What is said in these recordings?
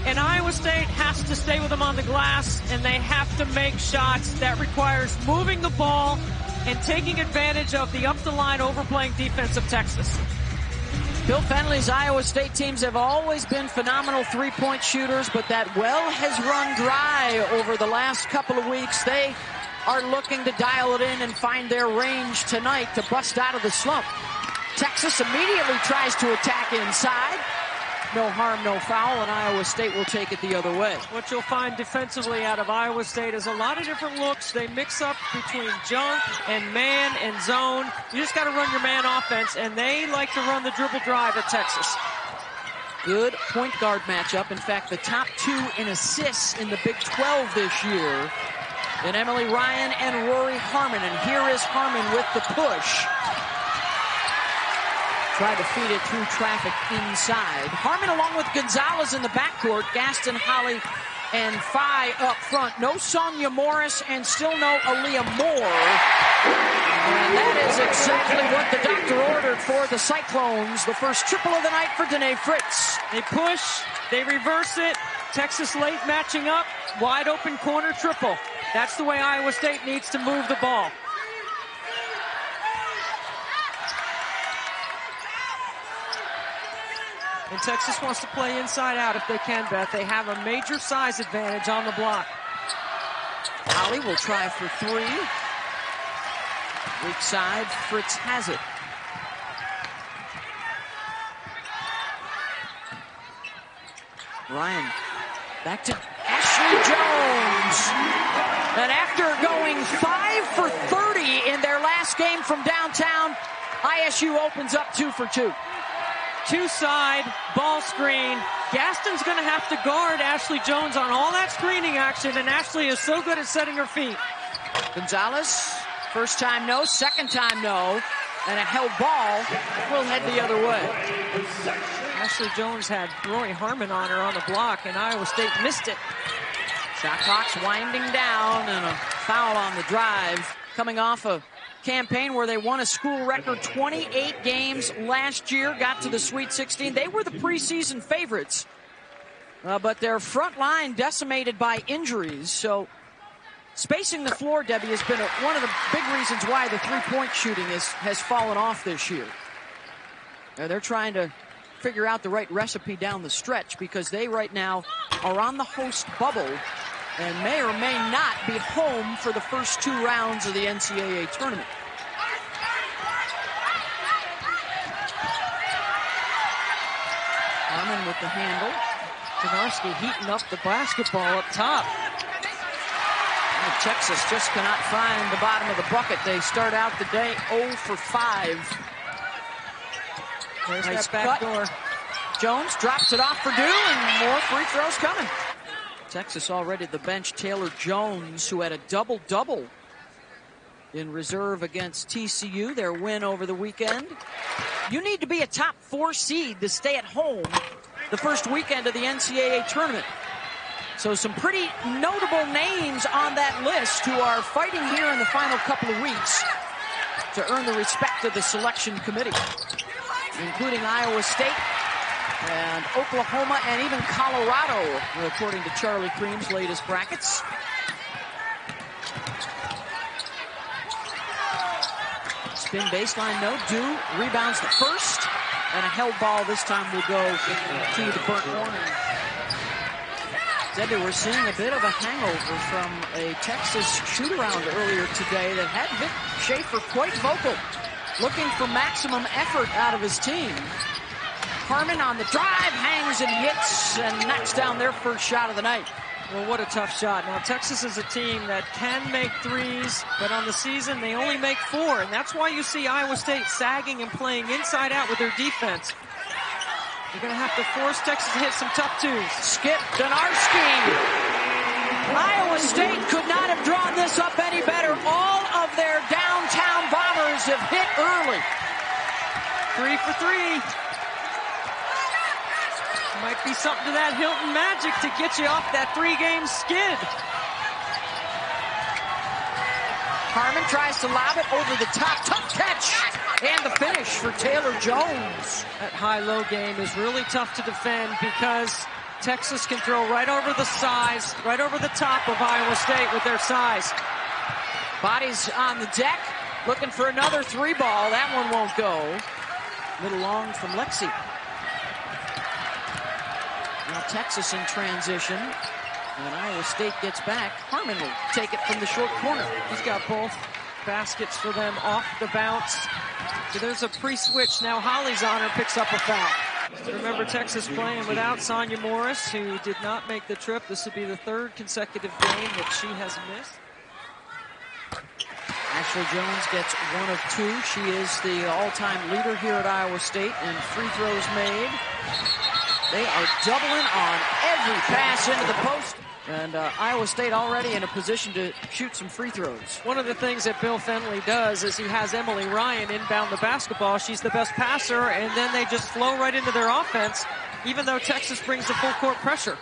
And Iowa State has to stay with them on the glass, and they have to make shots. That requires moving the ball and taking advantage of the up-the-line overplaying defense of Texas. Bill Fennelly's Iowa State teams have always been phenomenal three-point shooters, but that well has run dry over the last couple of weeks. They are looking to dial it in and find their range tonight to bust out of the slump. Texas immediately tries to attack inside. No harm, no foul, and Iowa State will take it the other way. What you'll find defensively out of Iowa State is a lot of different looks. They mix up between jump and man and zone. You just got to run your man offense, and they like to run the dribble drive at Texas. Good point guard matchup. In fact, the top 2 in assists in the Big 12 this year. And Emily Ryan and Rory Harmon. And here is Harmon with the push. Tried to feed it through traffic inside. Harmon along with Gonzalez in the backcourt. Gaston, Holly, and Phi up front. No Sonia Morris and still no Aaliyah Moore. And that is exactly what the doctor ordered for the Cyclones. The first triple of the night for Denae Fritz. They push, they reverse it. Texas late matching up. Wide open corner triple. That's the way Iowa State needs to move the ball. And Texas wants to play inside out if they can, Beth. They have a major size advantage on the block. Holly will try for 3. Weak side, Fritz has it. Ryan, back to Ashley Joens. And after going 5 for 30 in their last game from downtown, ISU opens up 2 for 2. Two-side, ball screen. Gaston's going to have to guard Ashley Joens on all that screening action, and Ashley is so good at setting her feet. Gonzalez, first time no, second time no, and a held ball will head the other way. Ashley Joens had Rory Harmon on her on the block, and Iowa State missed it. Shot clock's winding down, and a foul on the drive. Coming off a campaign where they won a school record 28 games last year, got to the Sweet 16. They were the preseason favorites, but their front line decimated by injuries. So spacing the floor, Debbie, has been one of the big reasons why the three-point shooting has fallen off this year. They're trying to figure out the right recipe down the stretch because they right now are on the host bubble and may or may not be home for the first 2 rounds of the NCAA tournament. Harmon with the handle. Donarski heating up the basketball up top. And Texas just cannot find the bottom of the bucket. They start out the day 0 for 5. There's nice that back door. Joens drops it off for Dew, and more free throws coming. Texas already at the bench. Taylor Joens, who had a double-double in reserve against TCU, their win over the weekend. You need to be a top 4 seed to stay at home the first weekend of the NCAA tournament. So some pretty notable names on that list who are fighting here in the final couple of weeks to earn the respect of the selection committee, including Iowa State and Oklahoma and even Colorado, according to Charlie Cream's latest brackets. Spin baseline, no. Dew rebounds the first, and a held ball this time will go to the burnt corner. Debbie, we're seeing a bit of a hangover from a Texas shoot-around earlier today that had Vic Schaefer quite vocal, looking for maximum effort out of his team. Harmon on the drive, hangs and hits, and knocks down their first shot of the night. Well, what a tough shot. Now, Texas is a team that can make threes, but on the season, they only make 4, and that's why you see Iowa State sagging and playing inside out with their defense. You're going to have to force Texas to hit some tough 2s. Skip Donarski. Iowa State could not have drawn this up any better. All of their downtown bombers have hit early. 3 for 3. Might be something to that Hilton magic to get you off that 3-game skid. Harmon tries to lob it over the top. Tough catch. And the finish for Taylor Joens. That high-low game is really tough to defend because Texas can throw right over the size, right over the top of Iowa State with their size. Bodies on the deck, looking for another three ball. That one won't go. Little long from Lexi. Now Texas in transition. When Iowa State gets back, Harmon will take it from the short corner. He's got both baskets for them off the bounce. So there's a pre-switch. Now Holly's on her, picks up a foul. Remember, Texas playing without Sonya Morris, who did not make the trip. This would be the third consecutive game that she has missed. Ashley Joens gets 1 of 2. She is the all-time leader here at Iowa State, and free throws made. They are doubling on every pass into the post. And Iowa State already in a position to shoot some free throws. One of the things that Bill Fennelly does is he has Emily Ryan inbound the basketball. She's the best passer, and then they just flow right into their offense, even though Texas brings the full court pressure.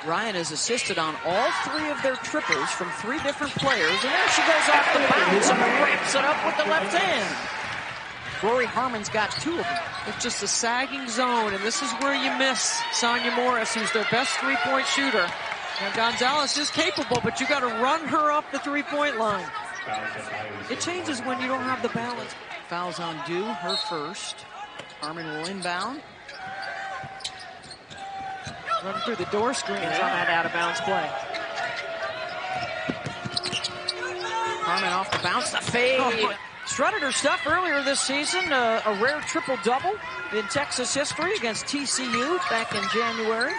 Ryan has assisted on all 3 of their triples from 3 different players, and there she goes off the bounce and wraps it up with the left hand. Rory Harmon's got 2 of them. It's just a sagging zone, and this is where you miss Sonya Morris, who's their best three-point shooter. Now Gonzalez is capable, but you got to run her up the three-point line. It changes when you don't have the balance. Fouls on due, her first. Harmon will inbound. Running through the door screens on that out-of-bounds play. Harmon off the bounce, the fade. Oh, strutted her stuff earlier this season, a rare triple-double in Texas history against TCU back in January.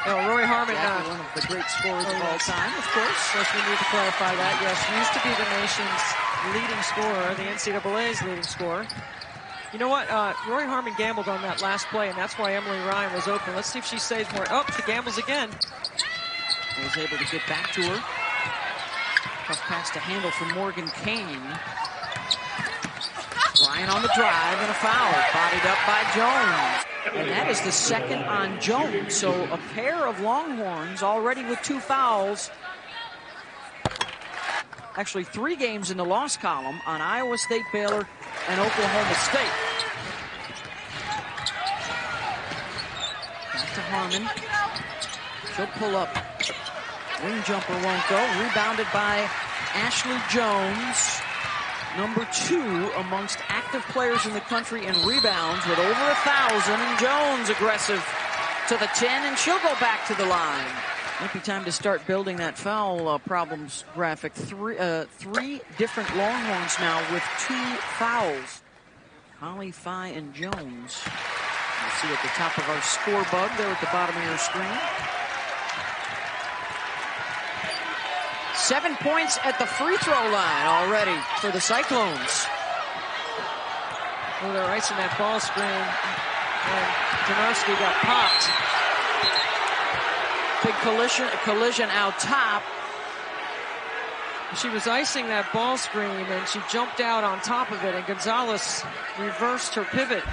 Rory Harmon, one of the great scorers of all time, of course. Yes, we need to clarify that. Yes, used to be the nation's leading scorer, the NCAA's leading scorer. You know what? Rory Harmon gambled on that last play, and that's why Emily Ryan was open. Let's see if she saves more. Oh, she gambles again. Was able to get back to her. Tough pass to handle from Morgan Kane. Ryan on the drive and a foul. Bodied up by Jones. And that is the second on Jones. So a pair of Longhorns already with 2 fouls. Actually 3 games in the loss column on Iowa State, Baylor, and Oklahoma State. Back to Harmon. She'll pull up. Wing jumper won't go. Rebounded by Ashley Jones. Number 2 amongst active players in the country in rebounds with over 1,000. And Jones aggressive to the 10, and she'll go back to the line. Might be time to start building that foul problems graphic. 3 different Longhorns now with 2 fouls. Holly, Phi, and Jones. You'll see at the top of our score bug there at the bottom of your screen. 7 points at the free throw line already for the Cyclones. Well, they're icing that ball screen, and Donarski got popped. Big collision out top. She was icing that ball screen, and she jumped out on top of it, and Gonzalez reversed her pivot.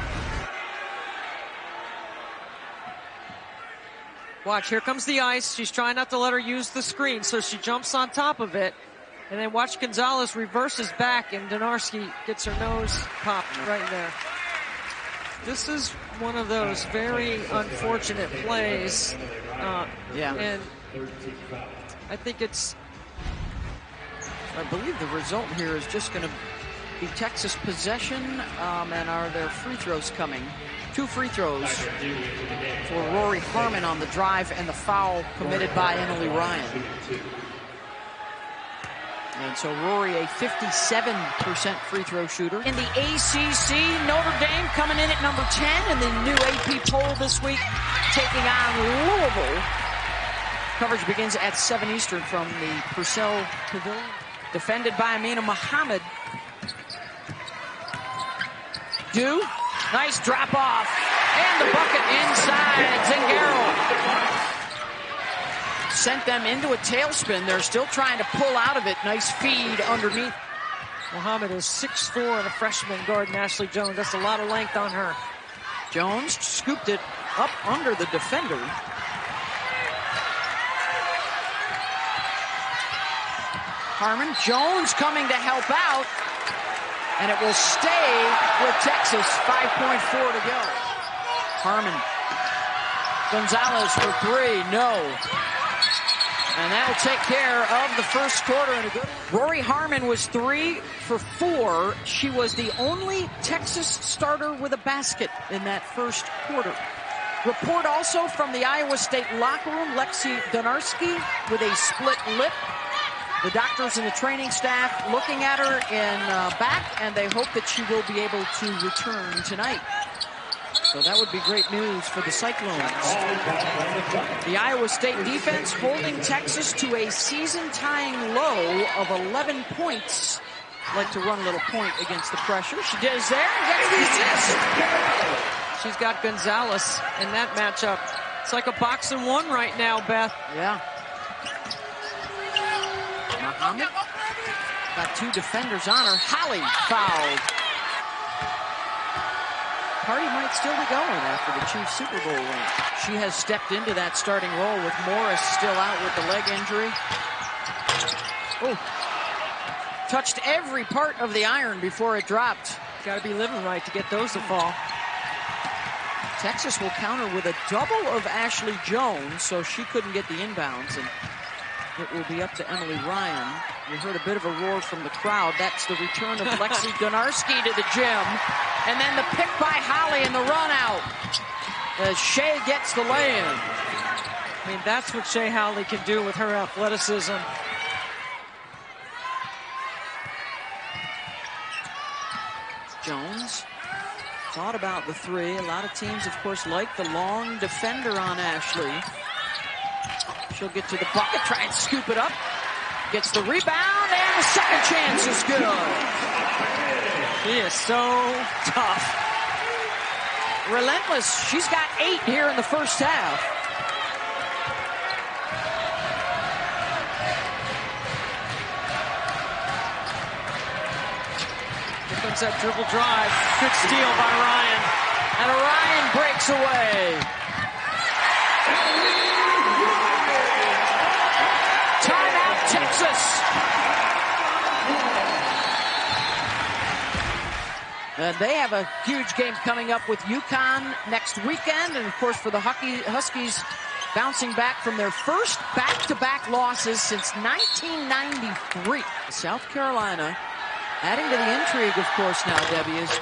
Watch, here comes the ice. She's trying not to let her use the screen, so she jumps on top of it. And then watch Gonzalez reverses back, and Donarski gets her nose popped right there. This is one of those very unfortunate plays. And I think I believe the result here is just going to be Texas possession, and are there free throws coming? 2 free throws for Rory Harmon on the drive and the foul committed by Emily Ryan. And so Rory, a 57% free throw shooter. In the ACC, Notre Dame coming in at number 10 in the new AP poll this week, taking on Louisville. Coverage begins at 7 Eastern from the Purcell Pavilion. Defended by Amina Muhammad. Nice drop off. And the bucket inside. Zingaro sent them into a tailspin. They're still trying to pull out of it. Nice feed underneath. Muhammad is 6'4" and a freshman guarding Ashley Jones. That's a lot of length on her. Jones scooped it up under the defender. Harmon. Joens coming to help out. And it will stay with Texas. 5.4 to go. Harmon. Gonzalez for three. No. And that'll take care of the first quarter. And a good Rory Harmon was 3 for 4. She was the only Texas starter with a basket in that first quarter. Report also from the Iowa State locker room, Lexi Donarski with a split lip. The doctors and the training staff looking at her in back, and they hope that she will be able to return tonight. So that would be great news for the Cyclones. The Iowa State defense holding Texas to a season-tying low of 11 points. Like to run a little point against the pressure. She does there and gets the assist. She's got Gonzalez in that matchup. It's like a box and one right now, Beth. Yeah. Muhammad got two defenders on her. Holly fouled. Party might still be going after the Chiefs Super Bowl win. She has stepped into that starting role with Morris still out with the leg injury. Oh, touched every part of the iron before it dropped. Got to be living right to get those to fall. Texas will counter with a double of Ashley Joens, so she couldn't get the inbounds, and it will be up to Emily Ryan. You heard a bit of a roar from the crowd. That's the return of Lexi Donarski to the gym. And then the pick by Holly and the run out as Shea gets the lay-in. I mean, that's what Shea Holly can do with her athleticism. Joens thought about the three. A lot of teams, of course, like the long defender on Ashley. She'll get to the bucket, try and scoop it up. Gets the rebound, and the second chance is good. She is so tough. Relentless. She's got 8 here in the first half. Here comes that dribble drive. Good steal by Ryan. And Ryan breaks away. Timeout, Texas. And they have a huge game coming up with UConn next weekend. And, of course, for the Huskies bouncing back from their first back-to-back losses since 1993. South Carolina adding to the intrigue, of course, now, Debbie, is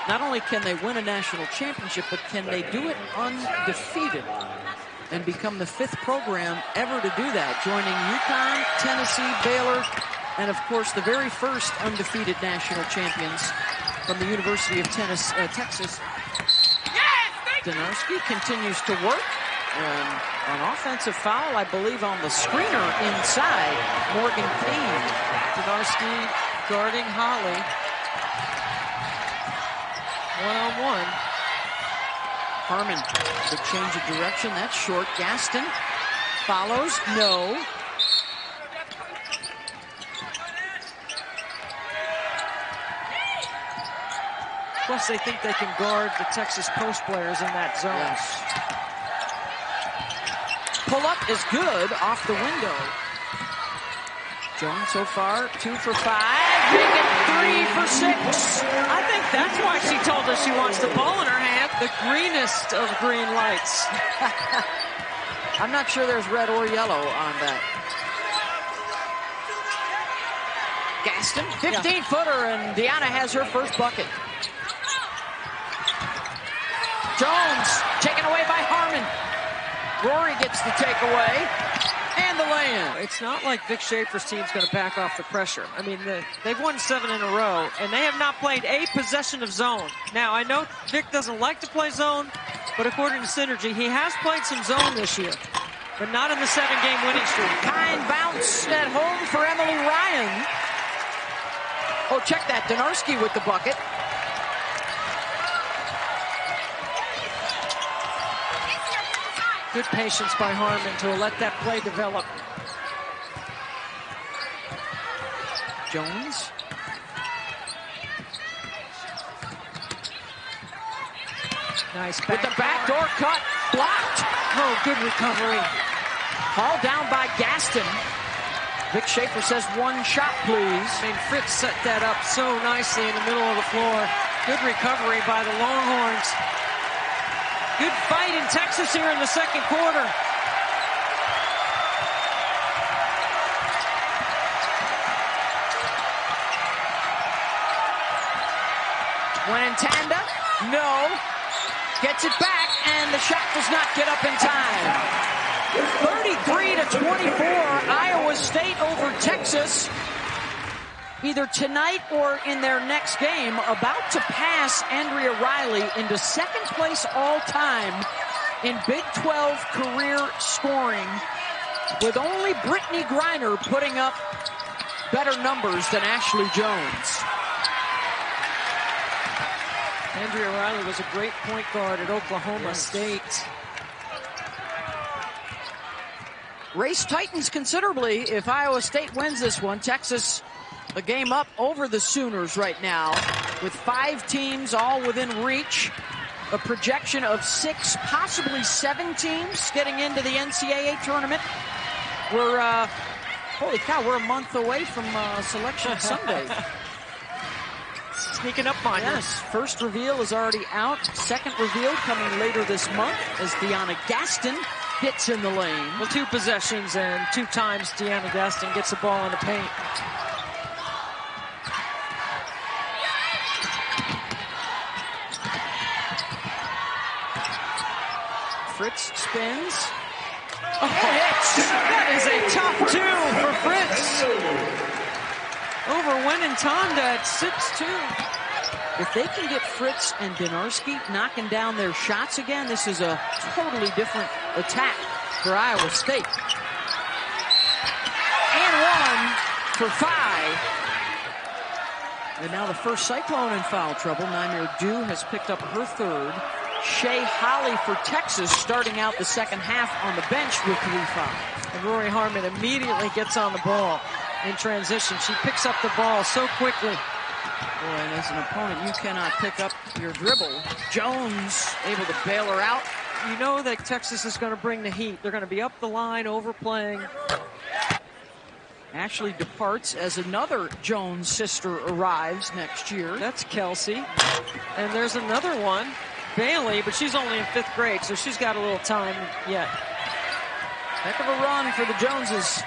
not only can they win a national championship, but can they do it undefeated and become the 5th program ever to do that, joining UConn, Tennessee, Baylor, and, of course, the very first undefeated national champions from the University of Texas. Donarski continues to work. And an offensive foul, I believe, on the screener inside Morgan Payne. Donarski guarding Holly. One-on-one. Harmon, the change of direction. That's short. Gaston follows. No. Plus, they think they can guard the Texas post players in that zone. Yes. Pull-up is good off the window. Jones so far 2 for 5. Make it 3 for 6. I think that's why she told us she wants the ball in her hand. The greenest of green lights. I'm not sure there's red or yellow on that. Gaston, 15-footer, and Deanna has her first bucket. Jones taken away by Harmon. Rory gets the takeaway and the lay-in. It's not like Vic Schaefer's team's going to back off the pressure. I mean, they've won 7 in a row, and they have not played a possession of zone. Now, I know Vic doesn't like to play zone, but according to Synergy, he has played some zone this year, but not in the 7-game winning streak. Kind bounce at home for Emily Ryan. Oh, check that. Donarski with the bucket. Good patience by Harmon to let that play develop. Jones. Nice with the backdoor cut. Blocked. Oh, good recovery. Hauled down by Gaston. Vic Schaefer says 1 shot, please. I mean, Fritz set that up so nicely in the middle of the floor. Good recovery by the Longhorns. Good fight in Texas here in the second quarter. Tanda, no. Gets it back, and the shot does not get up in time. 33-24, Iowa State over Texas. Either tonight or in their next game, about to pass Andrea Riley into second place all-time in Big 12 career scoring, with only Britney Griner putting up better numbers than Ashley Joens. Andrea Riley was a great point guard at Oklahoma State. Race tightens considerably if Iowa State wins this one. Texas a game up over the Sooners right now, with 5 teams all within reach. A projection of 6, possibly 7 teams getting into the NCAA tournament. We're, holy cow, we're a month away from Selection Sunday. Sneaking up on us. First reveal is already out. Second reveal coming later this month as Deanna Gaston hits in the lane. Well, 2 possessions and 2 times Deanna Gaston gets the ball in the paint. Fritz spins. Oh, that is a tough 2 for Fritz. Over Tanda at 6-2. If they can get Fritz and Donarski knocking down their shots again, this is a totally different attack for Iowa State. And 1 for 5. And now the first Cyclone in foul trouble. Naimir Dew has picked up her 3rd. Shea Holly for Texas starting out the second half on the bench with 3 fouls. And Rory Harmon immediately gets on the ball in transition. She picks up the ball so quickly. Boy, and as an opponent, you cannot pick up your dribble. Joens able to bail her out. You know that Texas is going to bring the heat. They're going to be up the line, overplaying. Ashley departs as another Jones sister arrives next year. That's Kelsey. And there's another one, Bailey, but she's only in 5th grade, so she's got a little time yet. Heck of a run for the Joneses.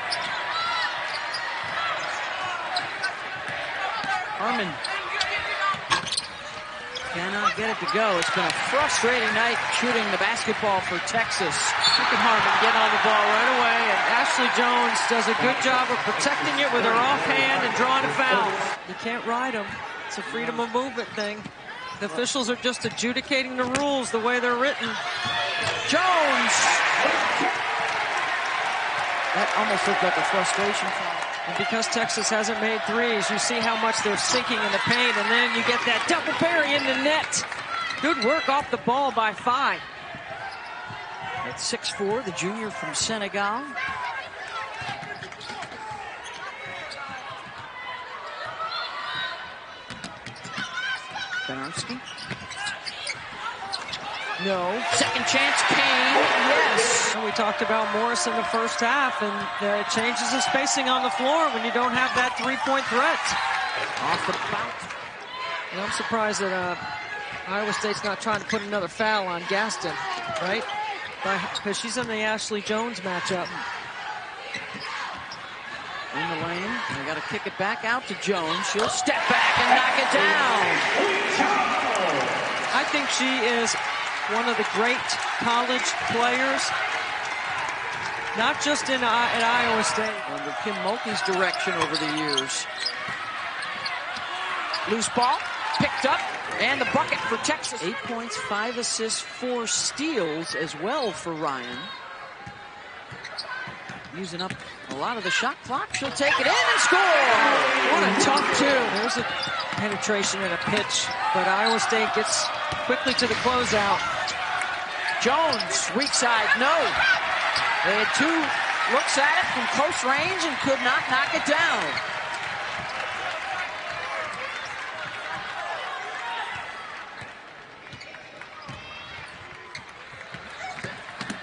Harmon cannot get it to go. It's been a frustrating night shooting the basketball for Texas. Look at Harmon get on the ball right away, and Ashley Joens does a good job of protecting it with her offhand and drawing a foul. You can't ride them. It's a freedom of movement thing. The officials are just adjudicating the rules the way they're written. Joens! That almost looked like a frustration foul. And because Texas hasn't made 3s, you see how much they're sinking in the paint, and then you get that double parry in the net. Good work off the ball by 5. At 6'4", the junior from Senegal. Donarski. No. Second chance, Kane. Yes. And we talked about Morris in the first half, and it changes the spacing on the floor when you don't have that 3-point threat. Off the bounce. And I'm surprised that Iowa State's not trying to put another foul on Gaston, right? Because she's in the Ashley Joens matchup. In the lane. They got to kick it back out to Jones. She'll step back and knock it down. I think she is one of the great college players, not just at Iowa State. Under Kim Mulkey's direction over the years. Loose ball, picked up, and the bucket for Texas. 8 points, 5 assists, 4 steals as well for Ryan. Using up a lot of the shot clock. She'll take it in and score. What a tough 2. There's a penetration and a pitch, but Iowa State gets quickly to the closeout. Jones, weak side, no. They had 2 looks at it from close range and could not knock it down.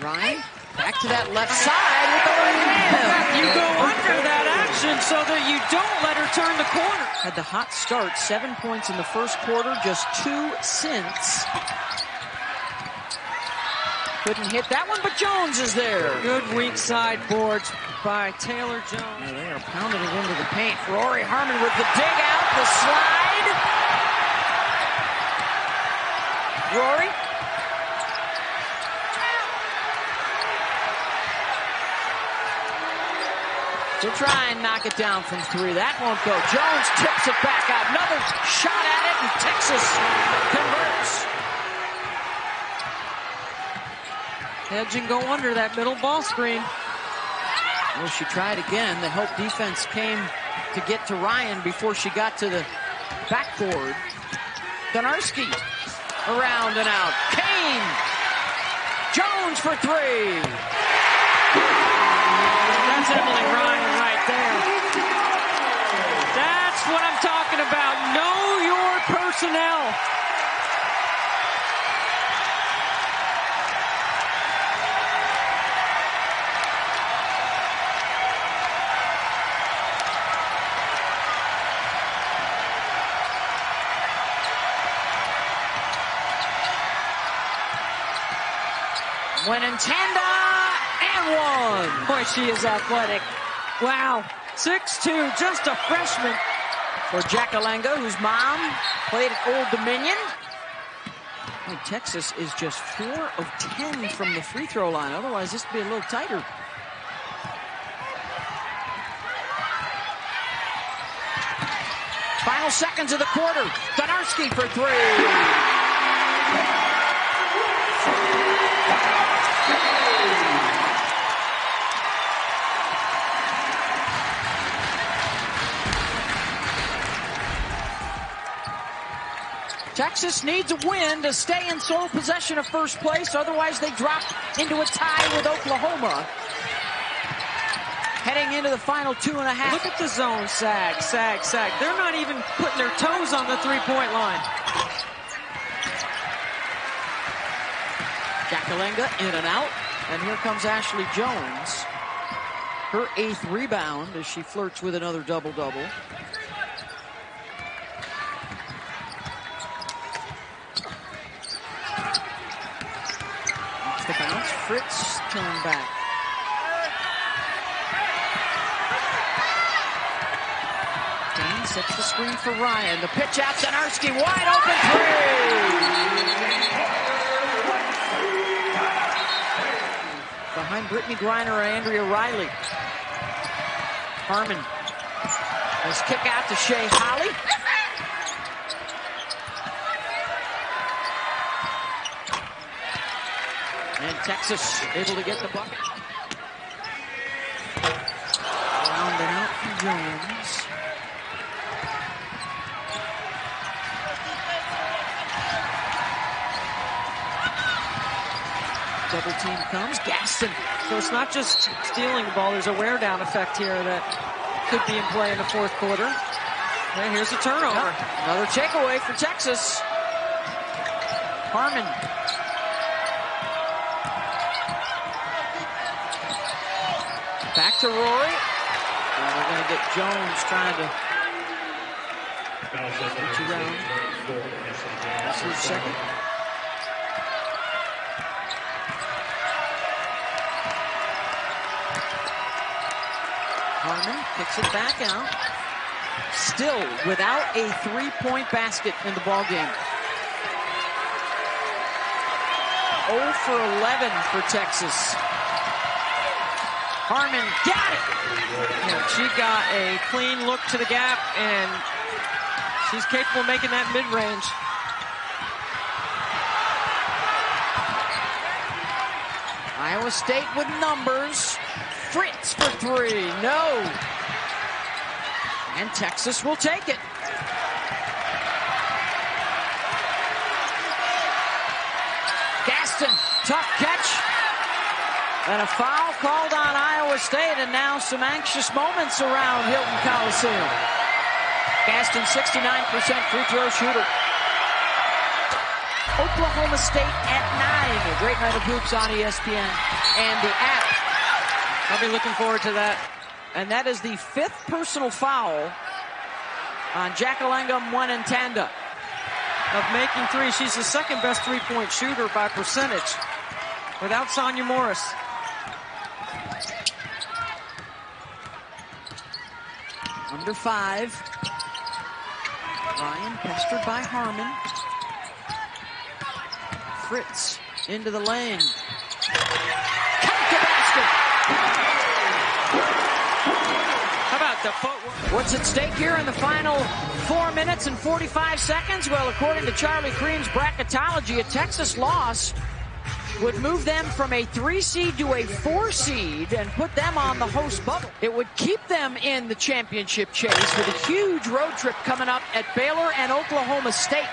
Ryan, back to that left side with the right hand. You go under that action. position so that you don't let her turn the corner. Had the hot start, 7 points in the first quarter, just 2 since. Couldn't hit that one, but Joens is there. Good weak side boards by Taylor Joens. Now they are pounding it into the paint. Rory Harmon with the dig out, the slide. Rory. To try and knock it down from 3. That won't go. Joens tips it back out. Another shot at it, and Texas converts. Hedge and go under that middle ball screen. Well, she tried again. The Hope defense came to get to Ryan before she got to the backboard. Donarski around and out. Kane. Joens for 3. That's Emily Ryan right there. That's what I'm talking about. Know your personnel. Winantanda and 1. Boy, she is athletic. Wow. 6'2", just a freshman. For Jackalenga, whose mom played at Old Dominion. And Texas is just 4 of 10 from the free throw line. Otherwise, this would be a little tighter. Final seconds of the quarter. Donarski for 3. Texas needs a win to stay in sole possession of first place. Otherwise, they drop into a tie with Oklahoma. Heading into the final 2.5. Look at the zone. Sag, sag, sag. They're not even putting their toes on the three-point line. Jackalenga in and out. And here comes Ashley Joens. Her 8th rebound as she flirts with another double-double. The bounce. Fritz turned back. Kane sets the screen for Ryan. The pitch out. Donarski wide open 3. Behind Britney Griner and Andrea Riley. Harmon. Nice kick out to Shea Holly. And Texas able to get the bucket. Round and out for Joens. Double team comes. Gaston. So it's not just stealing the ball. There's a wear down effect here that could be in play in the fourth quarter. And here's a turnover. Another takeaway for Texas. Harmon. Back to Rory. And we're going to get Joens trying to reach around. That's his second. Harmon kicks it back out. Still without a three-point basket in the ballgame. 0 for 11 for Texas. Harmon got it. Yeah, she got a clean look to the gap, and she's capable of making that mid-range. Iowa State with numbers. Fritz for 3. No. And Texas will take it. Gaston, tough catch. And a foul called on Iowa State, and now some anxious moments around Hilton Coliseum. Gaston, 69% free throw shooter. Oklahoma State at 9. A great night of hoops on ESPN and the app. I'll be looking forward to that And that is the 5th personal foul on Jackalangam Wanantanda. Of making three. She's the 2nd best three-point shooter by percentage without Sonia Morris. Under 5. Ryan pestered by Harmon. Fritz into the lane. Count the basket. How about the footwork? What's at stake here in the final 4 minutes and 45 seconds? Well, according to Charlie Cream's bracketology, a Texas loss would move them from a 3 seed to a 4 seed and put them on the host bubble. It would keep them in the championship chase with a huge road trip coming up at Baylor and Oklahoma State.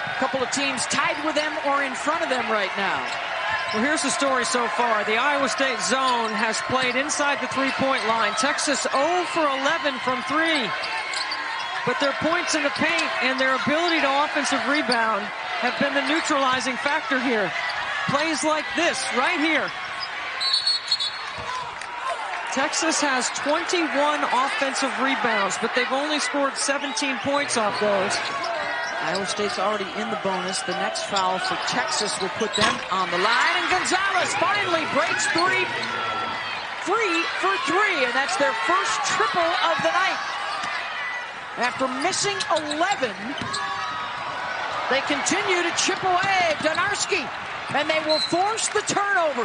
A couple of teams tied with them or in front of them right now. Well, here's the story so far. The Iowa State zone has played inside the three-point line. Texas 0 for 11 from 3. But their points in the paint and their ability to offensive rebound have been the neutralizing factor here. Plays like this right here. Texas has 21 offensive rebounds, but they've only scored 17 points off those. Iowa State's already in the bonus. The next foul for Texas will put them on the line. And Gonzalez finally breaks free for 3. And that's their first triple of the night. After missing 11, they continue to chip away. Donarski. And they will force the turnover.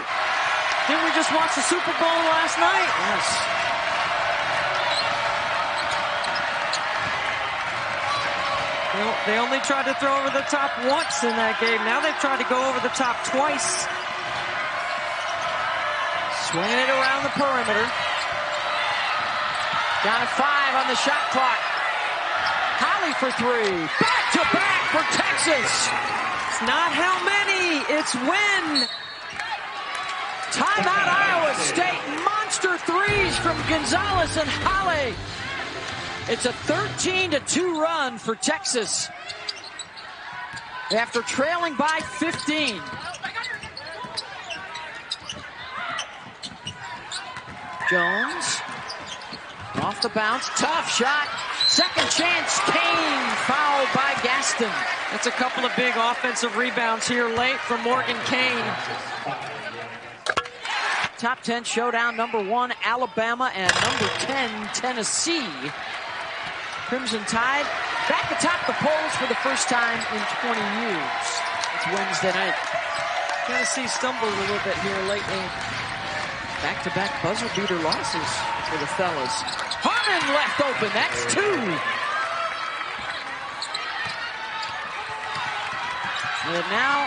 Didn't we just watch the Super Bowl last night? Yes. They only tried to throw over the top once in that game. Now they've tried to go over the top twice. Swinging it around the perimeter. Down to 5 on the shot clock. Holly for 3. Back to back for Texas. It's not how many, it's when. Timeout Iowa State. Monster threes from Gonzalez and Holly. It's a 13-2 run for Texas after trailing by 15. Joens off the bounce, tough shot. Second chance, Kane fouled by Gaston. That's a couple of big offensive rebounds here late from Morgan Kane. Top 10 showdown, number 1 Alabama and number 10 Tennessee. Crimson Tide back atop the polls for the first time in 20 years. It's Wednesday night. Tennessee stumbled a little bit here lately. Back-to-back buzzer beater losses for the fellas. Harmon left open. That's 2. And now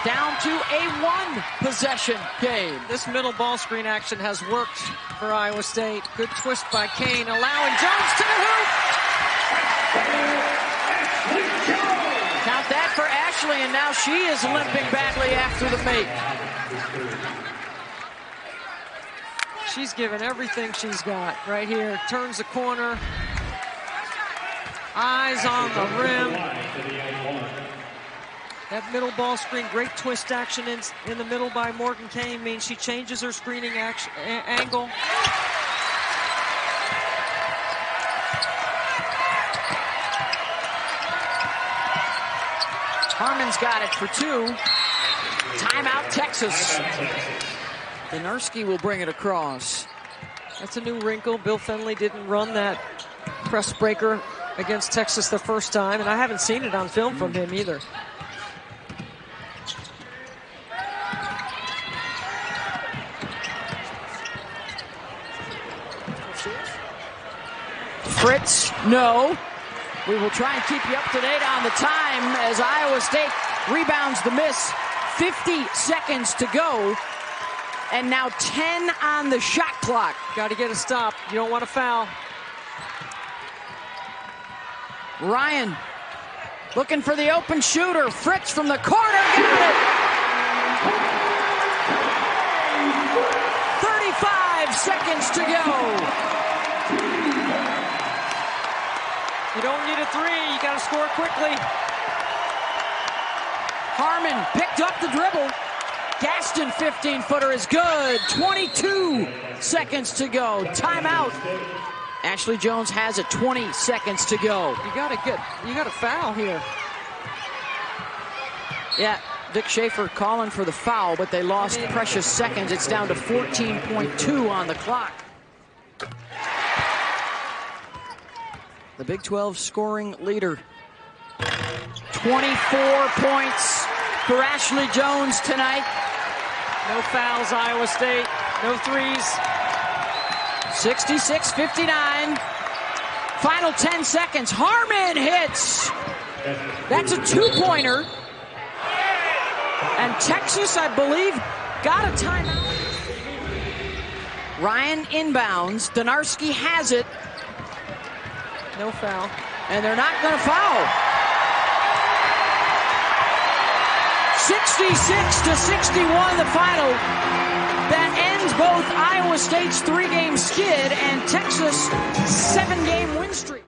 down to a 1-possession game. This middle ball screen action has worked for Iowa State. Good twist by Kane, allowing Jones to the hoop. Count that for Ashley, and now she is limping badly after the make. She's given everything she's got right here. Turns the corner. Eyes on the rim. That middle ball screen, great twist action in the middle by Morgan Kane means she changes her screening angle. Harmon's got it for 2. Timeout, Texas. Donarski will bring it across. That's a new wrinkle. Bill Fennelly didn't run that press breaker against Texas the first time, and I haven't seen it on film from him either. Fritz, no. We will try and keep you up to date on the time as Iowa State rebounds the miss. 50 seconds to go. And now 10 on the shot clock. Got to get a stop. You don't want to foul. Ryan looking for the open shooter. Fritz from the corner. Got it. 35 seconds to go. You don't need a 3. You got to score quickly. Harmon picked up the dribble. Gaston 15-footer is good. 22 seconds to go. Timeout. Ashley Joens has it. 20 seconds to go. You got to foul here. Yeah, Vic Schaefer calling for the foul, but they lost precious seconds. It's down to 14.2 on the clock. The Big 12 scoring leader. 24 points for Ashley Joens tonight. No fouls, Iowa State. No threes. 66-59. Final 10 seconds. Harmon hits. That's a two-pointer. And Texas, I believe, got a timeout. Ryan inbounds. Donarski has it. No foul. And they're not going to foul. 66-61 the final. That ends both Iowa State's 3-game skid and Texas' 7-game win streak.